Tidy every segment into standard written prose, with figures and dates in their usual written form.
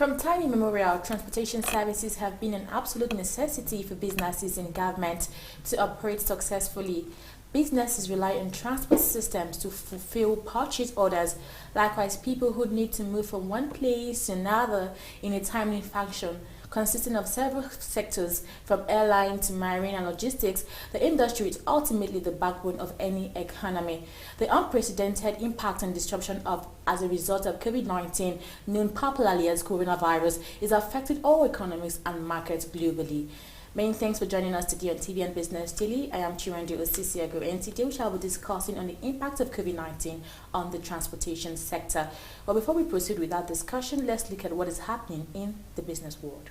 From time immemorial, transportation services have been an absolute necessity for businesses and government to operate successfully. Businesses rely on transport systems to fulfill purchase orders. Likewise, people who need to move from one place to another in a timely fashion. Consisting of several sectors, from airline to marine and logistics, the industry is ultimately the backbone of any economy. The unprecedented impact and disruption as a result of COVID-19, known popularly as coronavirus, is affecting all economies and markets globally. Many thanks for joining us today on TVN Business Daily. I am Chiwendi Osisiago, and today we shall be discussing on the impact of COVID-19 on the transportation sector. But before we proceed with that discussion, let's look at what is happening in the business world.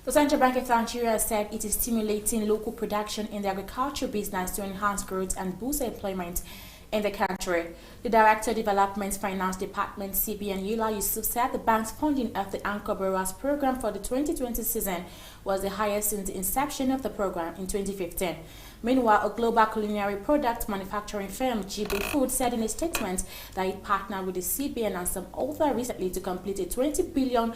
The Central Bank of Nigeria said it is stimulating local production in the agriculture business to enhance growth and boost employment in the country. The Director of Development Finance Department, CBN Yola Yusuf, said the bank's funding of the Anchor Borrowers Program for the 2020 season was the highest since the inception of the program in 2015. Meanwhile, a global culinary product manufacturing firm, GB Food, said in a statement that it partnered with the CBN and some author recently to complete a 20 billion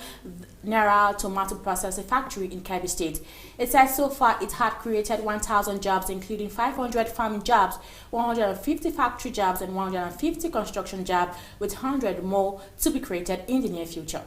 naira tomato processing factory in Kebbi State. It said so far it had created 1,000 jobs, including 500 farming jobs, 150 factory jobs, and 150 construction jobs, with 100 more to be created in the near future.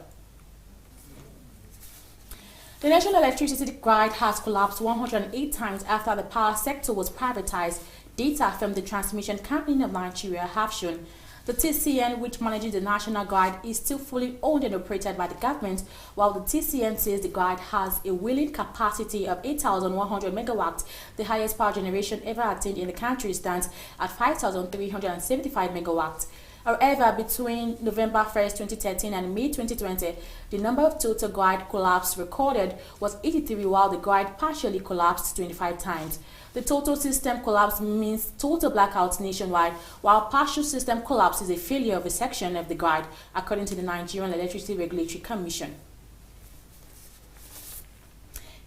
The national electricity grid has collapsed 108 times after the power sector was privatized. Data from the Transmission Company of Nigeria have shown. The TCN, which manages the national grid, is still fully owned and operated by the government, while the TCN says the grid has a wheeling capacity of 8,100 megawatts. The highest power generation ever attained in the country stands at 5,375 megawatts. However, between November 1st, 2013 and May 2020, the number of total grid collapse recorded was 83, while the grid partially collapsed 25 times. The total system collapse means total blackouts nationwide, while partial system collapse is a failure of a section of the grid, according to the Nigerian Electricity Regulatory Commission.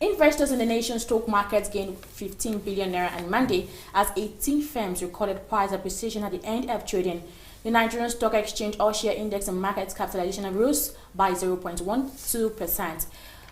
Investors in the nation's stock markets gained 15 billion naira on Monday as 18 firms recorded price appreciation at the end of trading. The Nigerian Stock Exchange All-Share Index and market capitalization rose by 0.12%.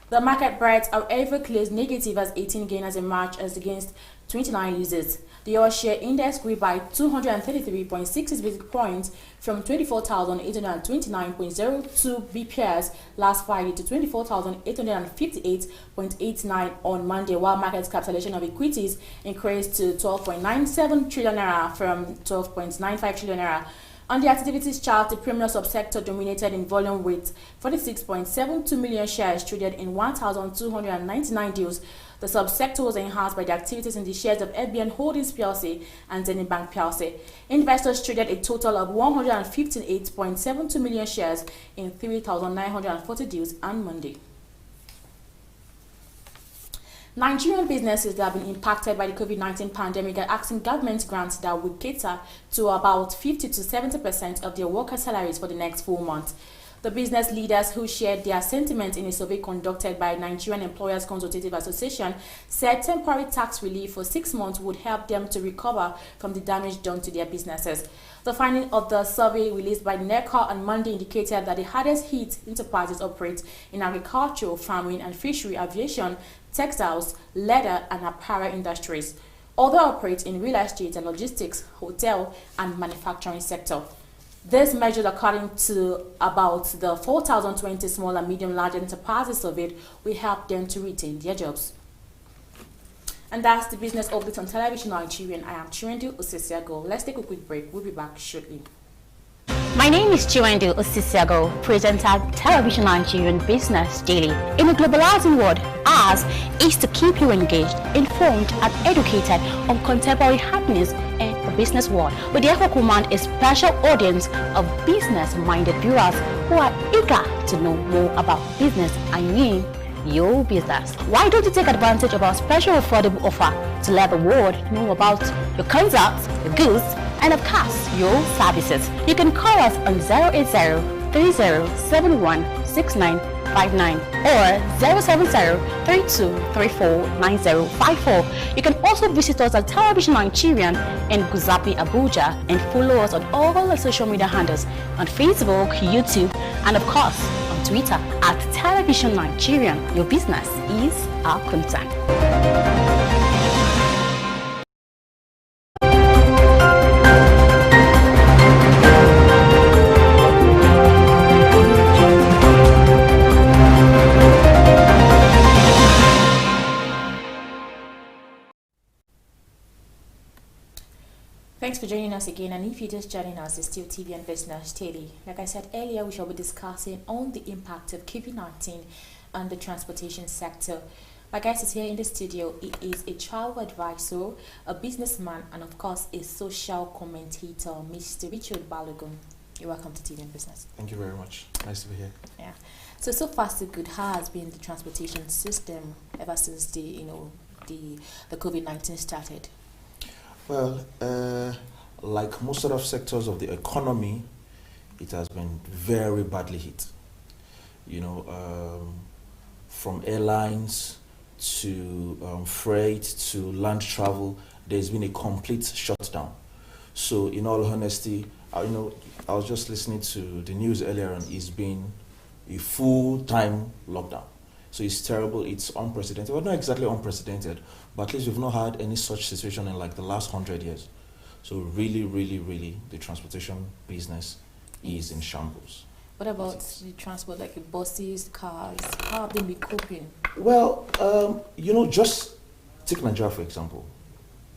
The market breadth, however, closed negative as 18 gainers emerged as against 29 losers. The All-Share Index grew by 233.6 basis points from 24,829.02 BPS last Friday to 24,858.89 on Monday, while market capitalization of equities increased to 12.97 trillion naira from 12.95 trillion naira. On the activities chart, the premier subsector dominated in volume with 46.72 million shares traded in 1,299 deals. The subsector was enhanced by the activities in the shares of FBN Holdings PLC and Zenith Bank PLC. Investors traded a total of 158.72 million shares in 3,940 deals on Monday. Nigerian businesses that have been impacted by the COVID-19 pandemic are asking government grants that will cater to about 50 to 70% of their workers' salaries for the next 4 months. The business leaders who shared their sentiments in a survey conducted by Nigerian Employers Consultative Association said temporary tax relief for 6 months would help them to recover from the damage done to their businesses. The finding of the survey released by NECA on Monday indicated that the hardest hit enterprises operate in agriculture, farming and fishery, aviation, textiles, leather and apparel industries. Others operate in real estate and logistics, hotel and manufacturing sector. This measure, according to about the 4,020 small and medium large enterprises surveyed, will help them to retain their jobs. And that's the business update on Television Nigerian. I am Chiwendi Osisiago. Let's take a quick break. We'll be back shortly. My name is Chiwendi Osisiago, presenter Television Nigerian Business Daily. In a globalizing world, ours is to keep you engaged, informed and educated on contemporary happenings in the business world. We therefore command a special audience of business-minded viewers who are eager to know more about business, I mean your business. Why don't you take advantage of our special affordable offer to let the world know about your concepts, your goods, and of course, your services? You can call us on 080-3071-69 3059 or 070-3234-9054. You can also visit us at Television Nigerian in Guzapi, Abuja, and follow us on all our social media handles on Facebook, YouTube, and of course on Twitter at Television Nigerian. Your business is our concern. Thanks for joining us again, and if you're just joining us, it's still TV and Business Daily. Like I said earlier, we shall be discussing on the impact of COVID-19 on the transportation sector. My guest is here in the studio. He is a travel advisor, a businessman, and of course a social commentator, Mr. Richard Balogun. You're welcome to TV and Business. Thank you very much. Nice to be here. Yeah. So far so good. How has been the transportation system ever since the COVID-19 started? Well, like most other sectors of the economy, it has been very badly hit. From airlines to freight to land travel, there's been a complete shutdown. So, in all honesty, I was just listening to the news earlier, and it's been a full-time lockdown. So it's terrible, it's unprecedented. Well, not exactly unprecedented, but at least we've not had any such situation in like the last 100 years. So really, really, really, the transportation business is in shambles. What about the transport, like the buses, cars? How have they been coping? Well, just take Nigeria, for example.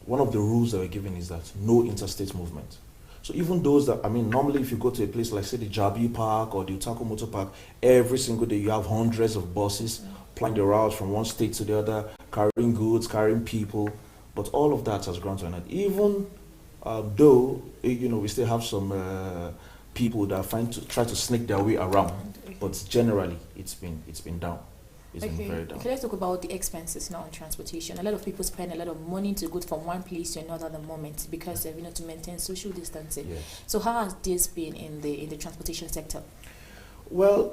One of the rules that we're given is that no interstate movement. So even those that, normally if you go to a place like, say, the Jabi Park or the Utako Motor Park, every single day you have hundreds of buses plying the routes from one state to the other, carrying goods, carrying people. But all of that has gone to an end. Even though, we still have some people that try to sneak their way around. But generally, it's been down. It's been very down. Okay, let's talk about the expenses now in transportation. A lot of people spend a lot of money to go from one place to another at the moment because to maintain social distancing. Yeah. So how has this been in the transportation sector? Well,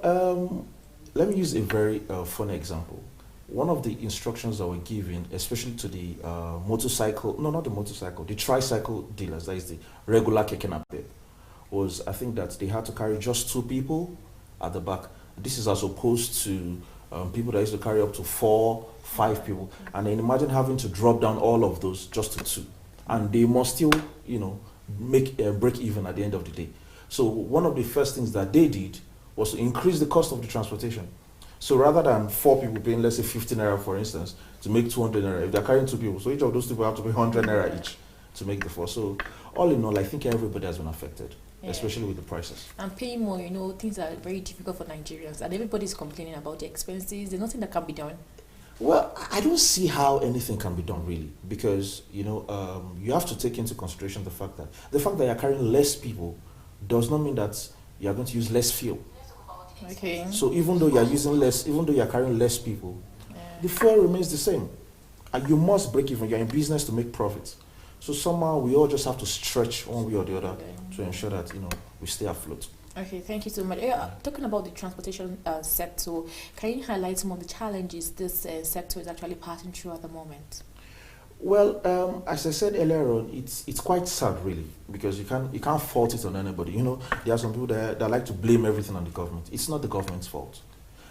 let me use a very funny example. One of the instructions that were given, especially to the the tricycle dealers, that is the regular keke napep, was I think that they had to carry just 2 people at the back. This is as opposed to people that used to carry up to 4, 5 people, and then imagine having to drop down all of those just to 2, and they must still, make a break even at the end of the day. So one of the first things that they did was to increase the cost of the transportation. So rather than 4 people paying, let's say 50 naira, for instance, to make 200 naira, if they're carrying 2 people, so each of those people have to pay 100 naira each to make the 4. So all in all, I think everybody has been affected. Yeah. Especially with the prices. And paying more, things are very difficult for Nigerians, and everybody's complaining about the expenses. There's nothing that can be done. Well, I don't see how anything can be done really, because you have to take into consideration the fact that you're carrying less people does not mean that you are going to use less fuel. Okay. So even though you're carrying less people, the fuel remains the same, and you must break even. You're in business to make profits. So somehow we all just have to stretch one way or the other to ensure that we stay afloat. Okay, thank you so much. Talking about the transportation sector, can you highlight some of the challenges this sector is actually passing through at the moment? Well, as I said earlier on, it's quite sad really, because you can't fault it on anybody. There are some people that like to blame everything on the government. It's not the government's fault.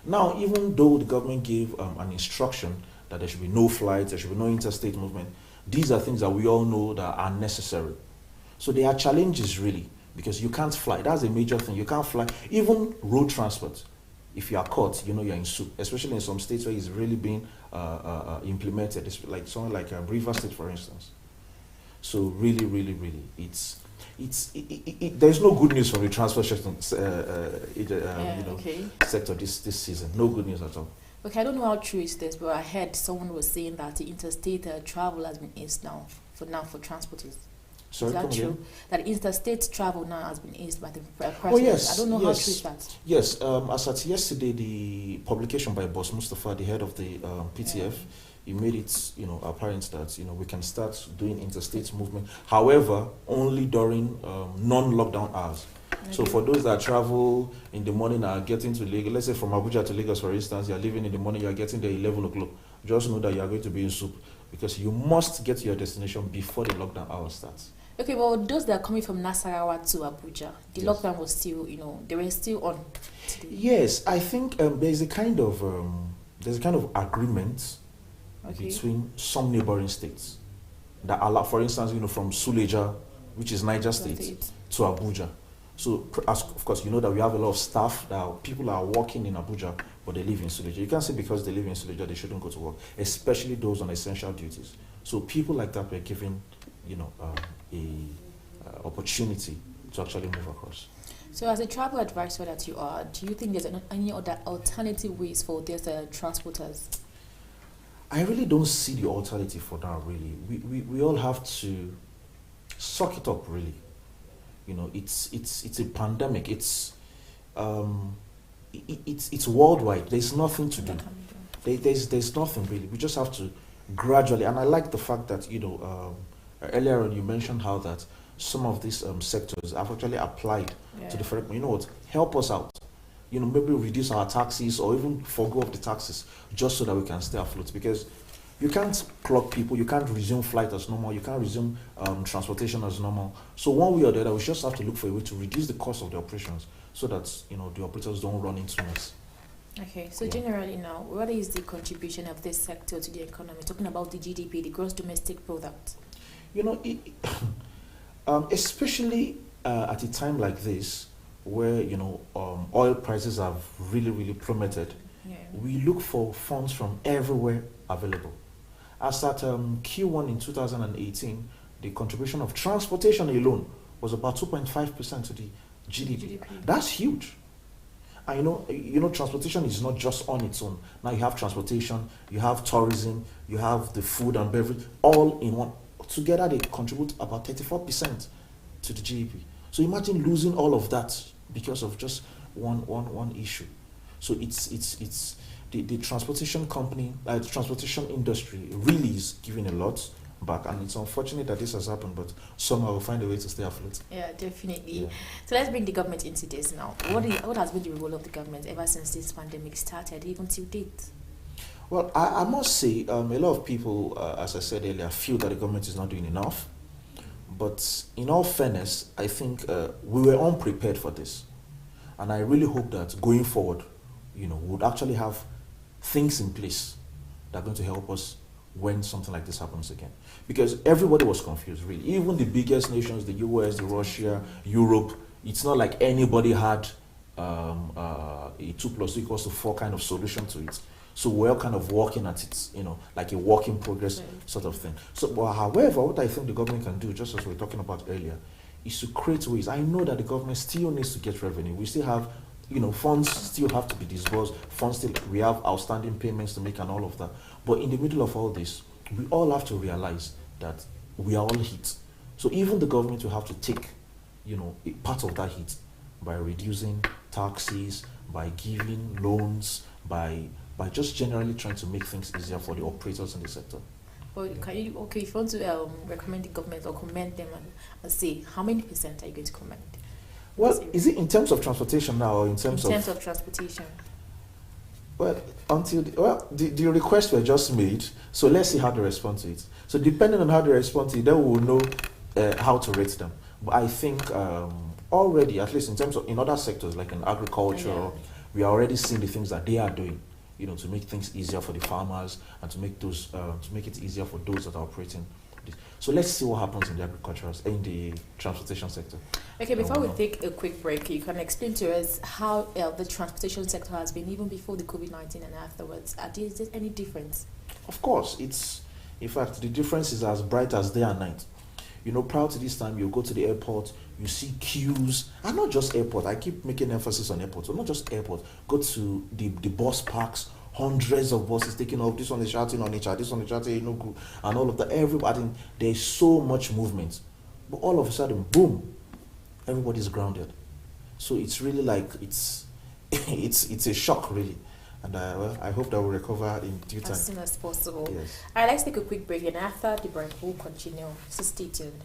Now, even though the government gave an instruction that there should be no flights, there should be no interstate movement, these are things that we all know that are necessary. So there are challenges really, because you can't fly. That's a major thing. You can't fly. Even road transport, if you are caught, you're in soup, especially in some states where it's really being implemented. It's like somewhere like River State, for instance. So really, really, really, there's no good news from the transportation sector this season. No good news at all. Okay, I don't know how true is this, but I heard someone was saying that the interstate travel has been eased now for transporters. Sorry, is that true? That interstate travel now has been eased by the president? Oh, yes. I don't know how true is that. Yes, as at yesterday, the publication by Boss Mustafa, the head of the PTF, he made it apparent that we can start doing interstate movement. However, only during non-lockdown hours. So for those that travel in the morning and are getting to Lagos, let's say from Abuja to Lagos, for instance, you are leaving in the morning, you are getting there 11 o'clock. Just know that you are going to be in soup because you must get to your destination before the lockdown hour starts. Okay, well, those that are coming from Nasarawa to Abuja, the lockdown was still, they were still on. Yes, I think there's a kind of agreement between some neighboring states that allow, for instance, from Suleja, which is Niger State, to Abuja. So, of course, you know that we have a lot of staff that people are working in Abuja, but they live in Suleja. You can't say because they live in Suleja they shouldn't go to work, especially those on essential duties. So people like that were given, a opportunity to actually move across. So as a travel advisor that you are, do you think there's any other alternative ways for these transporters? I really don't see the alternative for now, really. We all have to suck it up, really. It's a pandemic. It's worldwide. There's nothing to do. There's nothing, really. We just have to gradually, and I like the fact that, earlier on you mentioned how that some of these sectors have actually applied to the help us out. Maybe reduce our taxes or even forgo of the taxes just so that we can stay afloat. Because you can't clock people, you can't resume flight as normal, you can't resume transportation as normal. So one way or the other, we just have to look for a way to reduce the cost of the operations so that the operators don't run into mess. Okay, so generally now, what is the contribution of this sector to the economy? Talking about the GDP, the gross domestic product. Especially at a time like this, where oil prices have really, really plummeted, we look for funds from everywhere available. As at Q1 in 2018, the contribution of transportation alone was about 2.5% to the GDP. That's huge. And transportation is not just on its own. Now you have transportation, you have tourism, you have the food and beverage, all in one. Together they contribute about 34% to the GDP. So imagine losing all of that because of just one issue. So it's the transportation company, the transportation industry really is giving a lot back, and it's unfortunate that this has happened, but somehow we'll find a way to stay afloat. Yeah, definitely. Yeah. So let's bring the government into this now. What has been the role of the government ever since this pandemic started, even till date? Well, I must say, a lot of people, as I said earlier, feel that the government is not doing enough. But in all fairness, I think we were unprepared for this. And I really hope that going forward, we'll actually have things in place that are going to help us when something like this happens again. Because everybody was confused, really. Even the biggest nations, the US, the Russia, Europe, it's not like anybody had a 2 + 2 = 4 kind of solution to it. So we're kind of working at it, like a work in progress sort of thing. So, however, what I think the government can do, just as we were talking about earlier, is to create ways. I know that the government still needs to get revenue. We still have, funds still have to be disbursed. We have outstanding payments to make and all of that. But in the middle of all this, we all have to realize that we are all hit. So even the government will have to take, a part of that hit by reducing taxes, by giving loans, by just generally trying to make things easier for the operators in the sector. Well, if you want to recommend the government or commend them and say, how many percent are you going to commend? Well, is it in terms of transportation now or in terms of transportation? Well, the requests were just made, so let's see how they respond to it. So depending on how they respond to it, then we will know how to rate them. But I think already, at least in terms of in other sectors like in agriculture, we are already seeing the things that they are doing, to make things easier for the farmers and to make it easier for those that are operating. So let's see what happens in the transportation sector. Okay, before we take a quick break, you can explain to us how the transportation sector has been even before the COVID-19 and afterwards. Is there any difference? Of course, in fact, the difference is as bright as day and night. Prior to this time, you go to the airport, you see queues, and not just airport. I keep making emphasis on airport, so not just airport. Go to the bus parks, hundreds of buses taking off. This one is shouting on each other, this one is shouting, and all of that. Everybody, there's so much movement, but all of a sudden, boom, everybody's grounded. So it's really like it's a shock, really. And I hope that we'll recover in due time. As soon as possible. Yes. All right, let's take a quick break, and after the break, we'll continue. So stay tuned.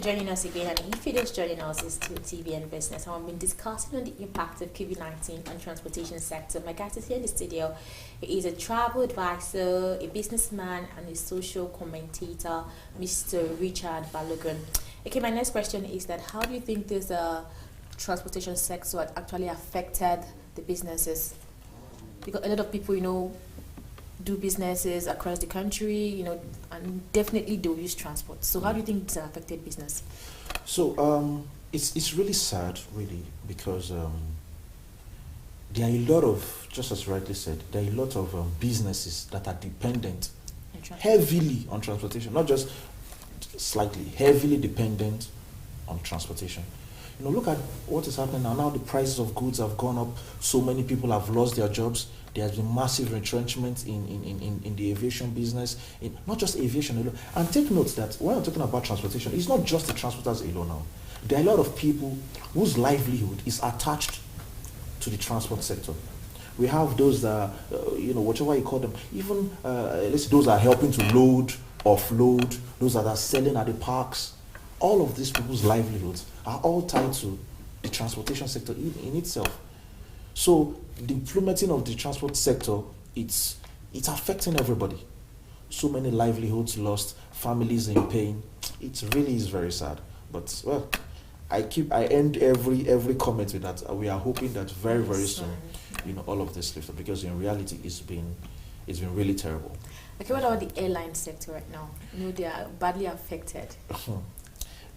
joining us again. And if you're just joining us, it's to TVN Business. And we've been discussing on the impact of COVID-19 on transportation sector. My guest is here in the studio. He is a travel advisor, a businessman, and a social commentator, Mr. Richard Balogun. Okay, my next question is that how do you think this transportation sector actually affected the businesses? Because a lot of people, do businesses across the country, and definitely they'll use transport. So how do you think this affected business? So it's really sad, really, because there are a lot of, just as rightly said, there are a lot of businesses that are dependent heavily on transportation, not just slightly, heavily dependent on transportation. Look at what is happening now. Now the prices of goods have gone up. So many people have lost their jobs. There has been massive retrenchment in the aviation business, not just aviation alone. And take note that when I'm talking about transportation, it's not just the transporters alone now. There are a lot of people whose livelihood is attached to the transport sector. We have those that, whatever you call them, even let's say those that are helping to load, offload, those that are selling at the parks. All of these people's livelihoods are all tied to the transportation sector in itself. So the plummeting of the transport sector, it's affecting everybody. So many livelihoods lost, families in pain. It really is very sad. But well, I end every comment with that. We are hoping that very, very soon, all of this lifts up, because in reality it's been really terrible. Okay, what about the airline sector right now? They are badly affected.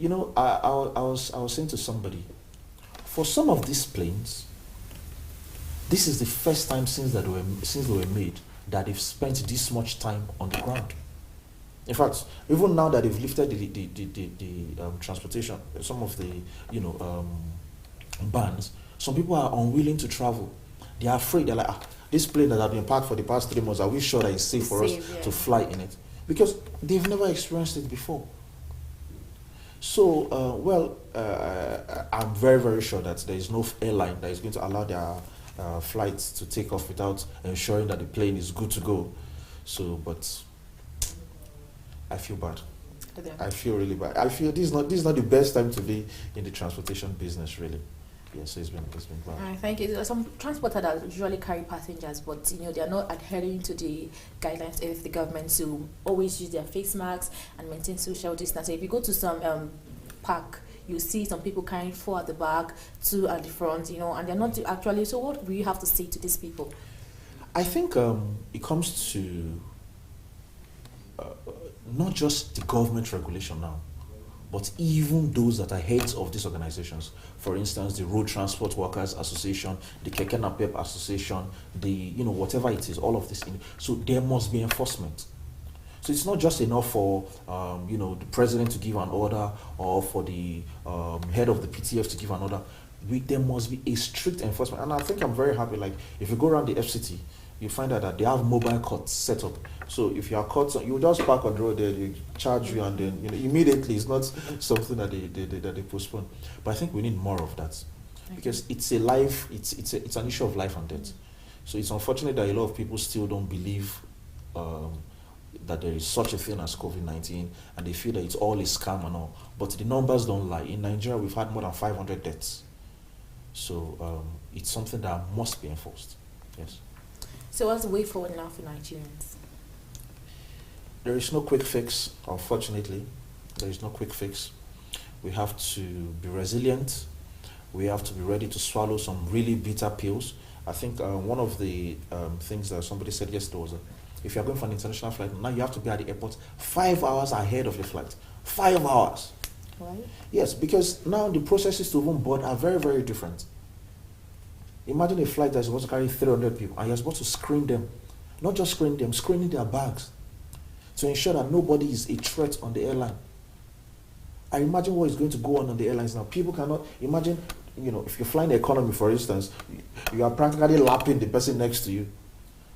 I was saying to somebody, for some of these planes, this is the first time since they were made that they've spent this much time on the ground. In fact, even now that they've lifted the transportation, some of the bans, some people are unwilling to travel. They are afraid. They're like, this plane that have been parked for the past 3 months, are we sure that it's safe for us to fly in it? Because they've never experienced it before. So, I'm very, very sure that there is no airline that is going to allow their flights to take off without ensuring that the plane is good to go. So, but I feel bad. Okay. I feel really bad. I feel this is not the best time to be in the transportation business, really. Yes, so it's been bad. Thank you. Some transporters that usually carry passengers, but they are not adhering to the guidelines of the government to always use their face masks and maintain social distancing. If you go to some park, you see some people carrying 4 at the back, 2 at the front, and they're not actually. So what will you have to say to these people? I think it comes to not just the government regulation now, but even those that are heads of these organizations. For instance, the Road Transport Workers Association, the Keke Napep Association, the whatever it is, all of this. So there must be enforcement. So it's not just enough for the president to give an order or for the head of the PTF to give an order. There must be a strict enforcement. And I think I'm very happy. Like if you go around the FCT, you find out that they have mobile courts set up. So if you are caught, you just park on the road there, they charge you, and then immediately. It's not something that they postpone. But I think we need more of that, because it's it's an issue of life and death. So it's unfortunate that a lot of people still don't believe that there is such a thing as COVID-19, and they feel that it's all a scam and all. But the numbers don't lie. In Nigeria, we've had more than 500 deaths. So it's something that must be enforced. Yes. So what's the way forward now for Nigerians? There is no quick fix, unfortunately. There is no quick fix. We have to be resilient. We have to be ready to swallow some really bitter pills. I think one of the things that somebody said yesterday was if you're going for an international flight, now you have to be at the airport 5 hours ahead of your flight. 5 hours. Why? Yes, because now the processes to even board are very, very different. Imagine a flight that's supposed to carry 300 people, and you're supposed to screen them. Not just screen them, screening their bags to ensure that nobody is a threat on the airline. I imagine what is going to go on the airlines now. People cannot imagine, if you're flying economy, for instance, you are practically lapping the person next to you.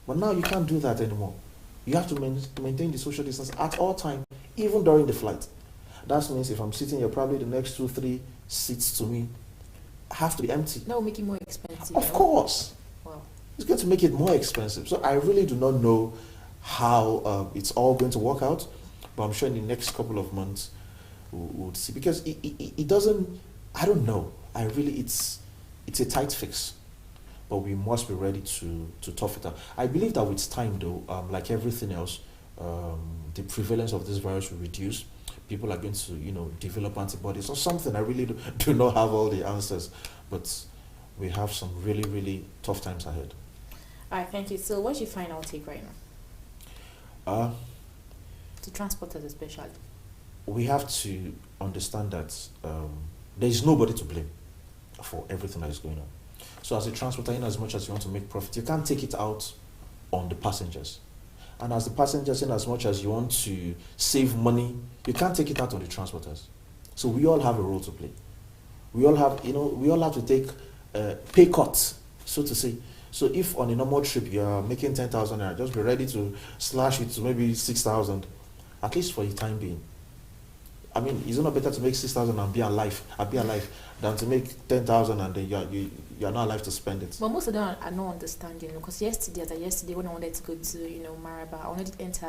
But now you can't do that anymore. You have to maintain the social distance at all times, even during the flight. That means if I'm sitting here, probably the next 2-3 seats to me have to be empty. That will make it more expensive. Of course. Wow. It's going to make it more expensive. So I really do not know how it's all going to work out, but I'm sure in the next couple of months would see, because it doesn't. I don't know. It's a tight fix, but we must be ready to tough it out. I believe that with time, though, like everything else, the prevalence of this virus will reduce. People are going to, develop antibodies or something. I really do not have all the answers, but we have some really, really tough times ahead. All right, thank you. So what's your final take right now? To transporters especially. We have to understand that there is nobody to blame for everything that is going on. So as a transporter, in as much as you want to make profit, you can't take it out on the passengers. And as the passengers, in as much as you want to save money, you can't take it out on the transporters. So we all have a role to play. We all have, we all have to take pay cuts, so to say. So if on a normal trip you are making 10,000 naira, just be ready to slash it to maybe 6,000, at least for the time being. I mean, is it not better to make 6,000 and be alive than to make 10,000 and then you're not alive to spend it? But most of them are not understanding, because yesterday when I wanted to go to, Maraba, I wanted to enter,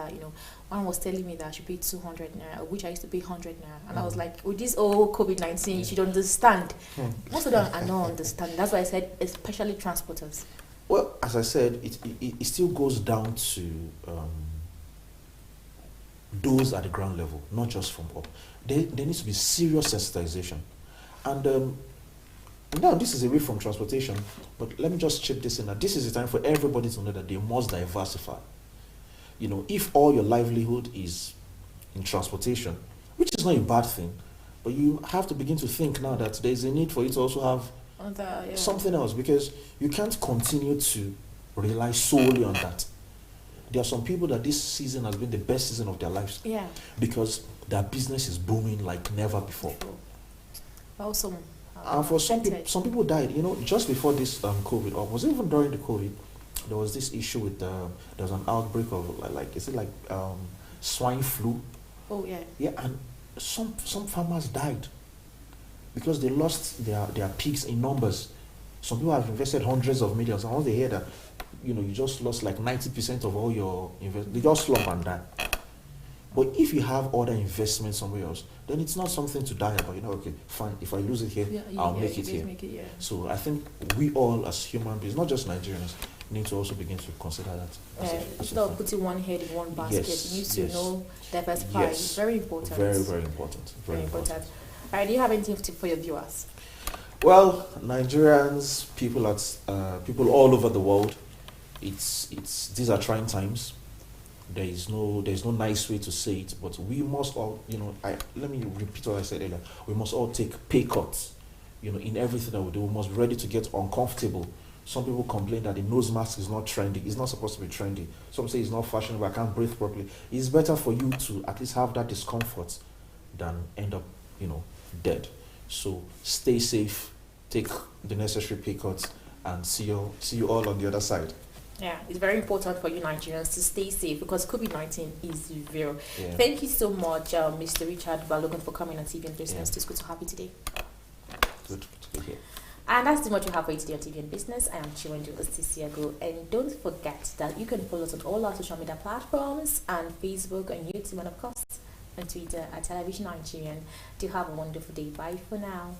one was telling me that I should pay 200 naira, which I used to pay 100 naira. And I was like, with this old COVID-19, you should understand. Most of them are not understanding. That's why I said, especially transporters. Well, as I said, it still goes down to those at the ground level, not just from up. There needs to be serious sensitization. And now this is away from transportation, but let me just chip this in, that this is the time for everybody to know that they must diversify. If all your livelihood is in transportation, which is not a bad thing, but you have to begin to think now that there is a need for you to also have something else, because you can't continue to rely solely on that. There are some people that this season has been the best season of their lives. Yeah. Because their business is booming like never before. Also, and for some people died. Just before this COVID, or was it even during the COVID, there was this issue with there was an outbreak of swine flu. Oh yeah. Yeah, and some farmers died because they lost their pigs in numbers. Some people have invested hundreds of millions, and once they hear that, you just lost like 90% of all your investment, they just slump and die. But if you have other investments somewhere else, then it's not something to die about. Okay, fine, if I lose it here, I'll make it here. So I think we all as human beings, not just Nigerians, need to also begin to consider that. Instead of putting one head in one basket, you need to know diversify. Yes. It's very important. Very, very important. Very important. All right, do you have anything for your viewers? Well, Nigerians, people all over the world, these are trying times. There's no nice way to say it, but we must all, let me repeat what I said earlier. We must all take pay cuts, in everything that we do. We must be ready to get uncomfortable. Some people complain that the nose mask is not trendy. It's not supposed to be trendy. Some say it's not fashionable. I can't breathe properly. It's better for you to at least have that discomfort than end up, dead. So stay safe, take the necessary pay cuts, and see you all on the other side. Yeah, it's very important for you Nigerians to stay safe, because COVID-19 is real. Yeah. Thank you so much, Mr. Richard Balogun, for coming on TV and Business. It's good to have you today. Good to be here. And that's what we have for you today on TV and Business. I am Chiwendu Ostisiago, and don't forget that you can follow us on all our social media platforms, and Facebook and YouTube, and of course on Twitter at Television Nigerian. Do have a wonderful day. Bye for now.